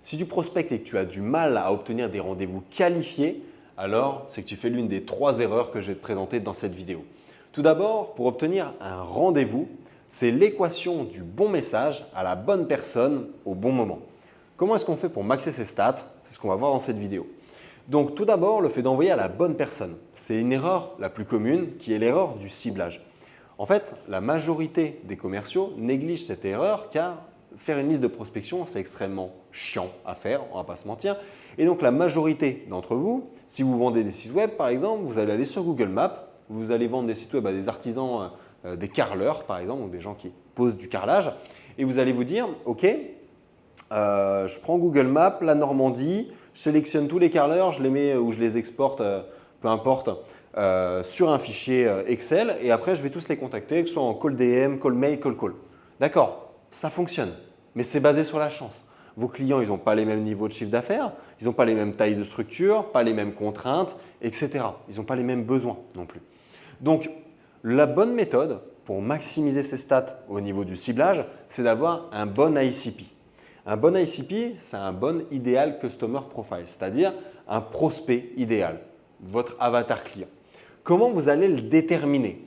Si tu prospectes et que tu as du mal à obtenir des rendez-vous qualifiés, alors c'est que tu fais l'une des 3 erreurs que je vais te présenter dans cette vidéo. Tout d'abord, pour obtenir un rendez-vous, c'est l'équation du bon message à la bonne personne au bon moment. Comment est-ce qu'on fait pour maxer ses stats? C'est ce qu'on va voir dans cette vidéo. Donc tout d'abord, le fait d'envoyer à la bonne personne. C'est une erreur la plus commune qui est l'erreur du ciblage. En fait, la majorité des commerciaux négligent cette erreur car faire une liste de prospection, c'est extrêmement chiant à faire, on ne va pas se mentir. Et donc la majorité d'entre vous, si vous vendez des sites web par exemple, vous allez aller sur Google Maps, vous allez vendre des sites web à des artisans, des carreleurs par exemple, ou des gens qui posent du carrelage, et vous allez vous dire, ok, je prends Google Maps, la Normandie, je sélectionne tous les carreleurs, je les mets ou je les exporte, peu importe, sur un fichier Excel et après je vais tous les contacter, que ce soit en call DM, call mail, call call. D'accord, ça fonctionne, mais c'est basé sur la chance. Vos clients, ils n'ont pas les mêmes niveaux de chiffre d'affaires, ils n'ont pas les mêmes tailles de structure, pas les mêmes contraintes, etc. Ils n'ont pas les mêmes besoins non plus. Donc, la bonne méthode pour maximiser ses stats au niveau du ciblage, c'est d'avoir un bon ICP. Un bon ICP, c'est un bon Ideal Customer Profile, c'est-à-dire un prospect idéal, votre avatar client. Comment vous allez le déterminer?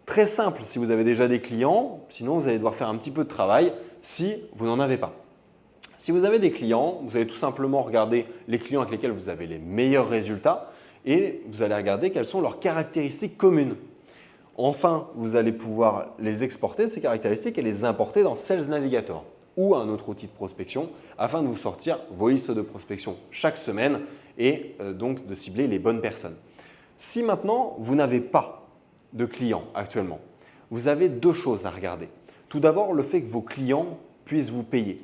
Très simple si vous avez déjà des clients, sinon vous allez devoir faire un petit peu de travail si vous n'en avez pas. Si vous avez des clients, vous allez tout simplement regarder les clients avec lesquels vous avez les meilleurs résultats et vous allez regarder quelles sont leurs caractéristiques communes. Enfin, vous allez pouvoir les exporter, ces caractéristiques, et les importer dans Sales Navigator ou un autre outil de prospection afin de vous sortir vos listes de prospection chaque semaine et donc de cibler les bonnes personnes. Si maintenant, vous n'avez pas de clients actuellement, vous avez 2 choses à regarder. Tout d'abord, le fait que vos clients puissent vous payer.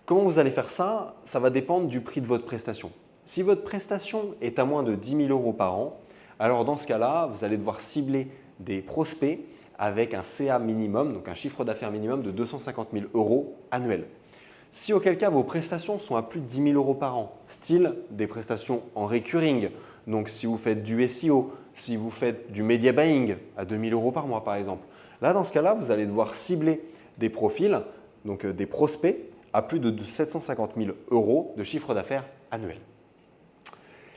Comment vous allez faire ça? Ça va dépendre du prix de votre prestation. Si votre prestation est à moins de 10 000 € par an, alors dans ce cas-là, vous allez devoir cibler des prospects avec un CA minimum, donc un chiffre d'affaires minimum de 250 000 € annuel. Si auquel cas vos prestations sont à plus de 10 000 € par an, style des prestations en recurring, donc si vous faites du SEO, si vous faites du media buying à 2 000 € par mois par exemple, là dans ce cas-là, vous allez devoir cibler des profils, donc des prospects à plus de 750 000 € de chiffre d'affaires annuel.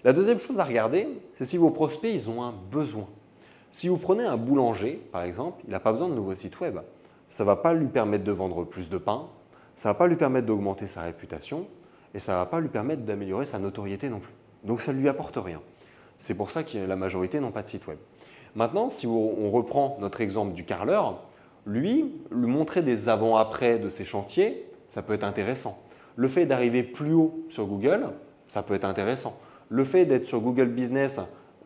La deuxième chose à regarder, c'est si vos prospects ils ont un besoin. Si vous prenez un boulanger, par exemple, il n'a pas besoin de nouveau site web. Ça ne va pas lui permettre de vendre plus de pain, ça ne va pas lui permettre d'augmenter sa réputation et ça ne va pas lui permettre d'améliorer sa notoriété non plus. Donc ça ne lui apporte rien. C'est pour ça que la majorité n'ont pas de site web. Maintenant, si on reprend notre exemple du carreleur, lui montrer des avant-après de ses chantiers, ça peut être intéressant. Le fait d'arriver plus haut sur Google, ça peut être intéressant. Le fait d'être sur Google Business,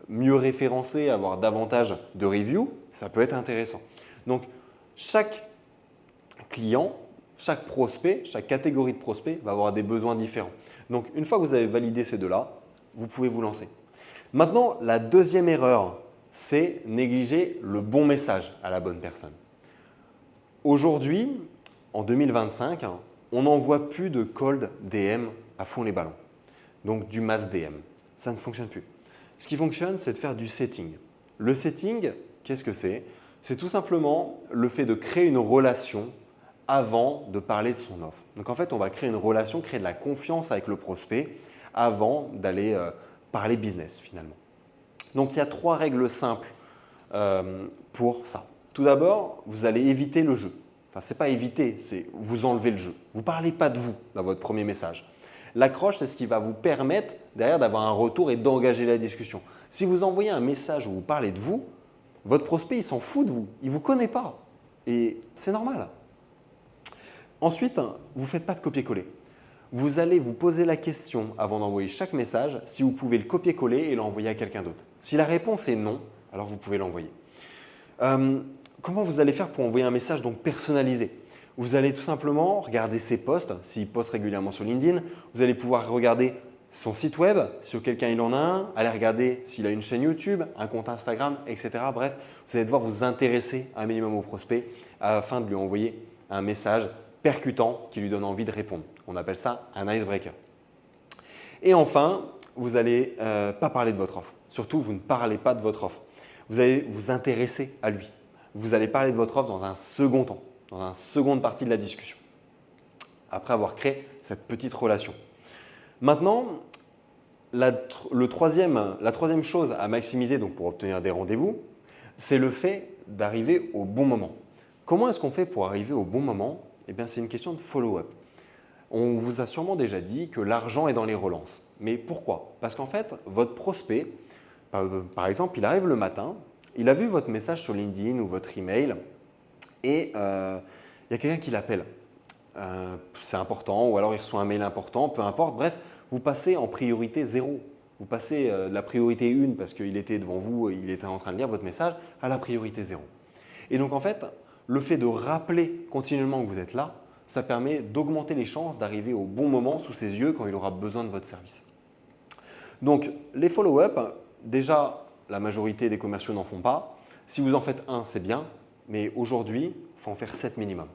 mieux référencé, avoir davantage de reviews, ça peut être intéressant. Donc, chaque client, chaque prospect, chaque catégorie de prospect va avoir des besoins différents. Donc, une fois que vous avez validé ces 2-là, vous pouvez vous lancer. Maintenant, la deuxième erreur, c'est négliger le bon message à la bonne personne. Aujourd'hui, en 2025, on n'envoie plus de cold DM à fond les ballons, donc du mass DM. Ça ne fonctionne plus. Ce qui fonctionne, c'est de faire du setting. Le setting, qu'est-ce que c'est? C'est tout simplement le fait de créer une relation avant de parler de son offre. Donc en fait, on va créer une relation, créer de la confiance avec le prospect avant d'aller parler business finalement. Donc il y a 3 règles simples pour ça. Tout d'abord, vous allez éviter le jeu. Enfin, ce n'est pas éviter, c'est vous enlever le jeu. Vous ne parlez pas de vous dans votre premier message. L'accroche, c'est ce qui va vous permettre derrière d'avoir un retour et d'engager la discussion. Si vous envoyez un message où vous parlez de vous, votre prospect, il s'en fout de vous. Il ne vous connaît pas. Et c'est normal. Ensuite, vous ne faites pas de copier-coller. Vous allez vous poser la question avant d'envoyer chaque message si vous pouvez le copier-coller et l'envoyer à quelqu'un d'autre. Si la réponse est non, alors vous pouvez l'envoyer. Comment vous allez faire pour envoyer un message donc personnalisé? Vous allez tout simplement regarder ses posts, s'il poste régulièrement sur LinkedIn. Vous allez pouvoir regarder son site web, si quelqu'un il en a un. Allez regarder s'il a une chaîne YouTube, un compte Instagram, etc. Bref, vous allez devoir vous intéresser un minimum au prospect afin de lui envoyer un message percutant qui lui donne envie de répondre. On appelle ça un icebreaker. Et enfin, vous n'allez pas parler de votre offre. Surtout, vous ne parlez pas de votre offre. Vous allez vous intéresser à lui. Vous allez parler de votre offre dans un second temps, dans une seconde partie de la discussion. après avoir créé cette petite relation. Maintenant, la troisième chose à maximiser donc pour obtenir des rendez-vous, c'est le fait d'arriver au bon moment. Comment est-ce qu'on fait pour arriver au bon moment? Eh bien, c'est une question de follow-up. On vous a sûrement déjà dit que l'argent est dans les relances. Mais pourquoi? Parce qu'en fait, votre prospect, par exemple, il arrive le matin, il a vu votre message sur LinkedIn ou votre email et il y a quelqu'un qui l'appelle. C'est important ou alors il reçoit un mail important, peu importe. Bref, vous passez en priorité 0. Vous passez de la priorité 1 parce qu'il était devant vous, il était en train de lire votre message, à la priorité 0. Et donc en fait, le fait de rappeler continuellement que vous êtes là, ça permet d'augmenter les chances d'arriver au bon moment sous ses yeux quand il aura besoin de votre service. Donc les follow-up, déjà la majorité des commerciaux n'en font pas. Si vous en faites un, c'est bien, mais aujourd'hui, il faut en faire 7 minimum.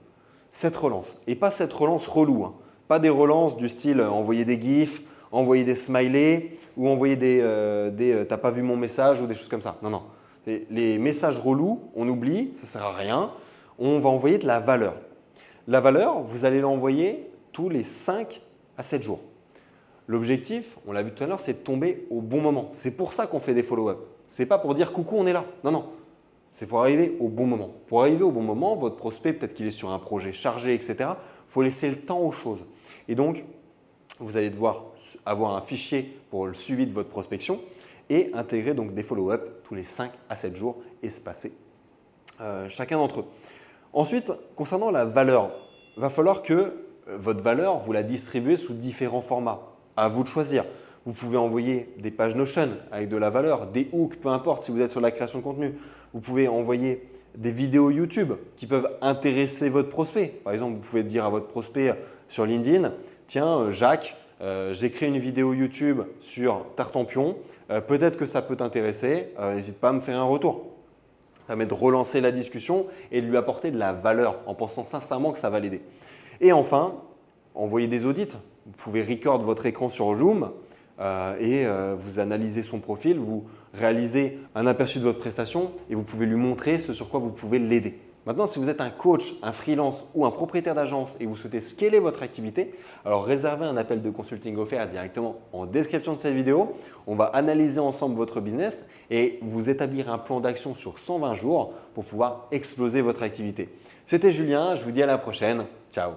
7 relances et pas 7 relances relou, hein. Pas des relances du style envoyer des gifs, envoyer des smileys ou envoyer t'as pas vu mon message ou des choses comme ça. Non, non. Les messages relous, on oublie, ça ne sert à rien. On va envoyer de la valeur. La valeur, vous allez l'envoyer tous les 5 à 7 jours. L'objectif, on l'a vu tout à l'heure, c'est de tomber au bon moment. C'est pour ça qu'on fait des follow-up. Ce n'est pas pour dire coucou, on est là. Non, non. C'est pour arriver au bon moment. Pour arriver au bon moment, votre prospect, peut-être qu'il est sur un projet chargé, etc. Il faut laisser le temps aux choses. Et donc, vous allez devoir avoir un fichier pour le suivi de votre prospection et intégrer donc des follow-up tous les 5 à 7 jours espacés chacun d'entre eux. Ensuite, concernant la valeur, il va falloir que votre valeur, vous la distribuez sous différents formats. À vous de choisir. Vous pouvez envoyer des pages Notion avec de la valeur, des hooks, peu importe si vous êtes sur la création de contenu. Vous pouvez envoyer des vidéos YouTube qui peuvent intéresser votre prospect. Par exemple, vous pouvez dire à votre prospect sur LinkedIn, tiens Jacques, j'ai créé une vidéo YouTube sur Tartampion, peut-être que ça peut t'intéresser, n'hésite pas à me faire un retour. Ça permet de relancer la discussion et de lui apporter de la valeur en pensant sincèrement que ça va l'aider. Et enfin, envoyer des audits. Vous pouvez record votre écran sur Loom et vous analysez son profil, vous réalisez un aperçu de votre prestation et vous pouvez lui montrer ce sur quoi vous pouvez l'aider. Maintenant, si vous êtes un coach, un freelance ou un propriétaire d'agence et vous souhaitez scaler votre activité, alors réservez un appel de consulting offert directement en description de cette vidéo. On va analyser ensemble votre business et vous établir un plan d'action sur 120 jours pour pouvoir exploser votre activité. C'était Julien, je vous dis à la prochaine. Ciao.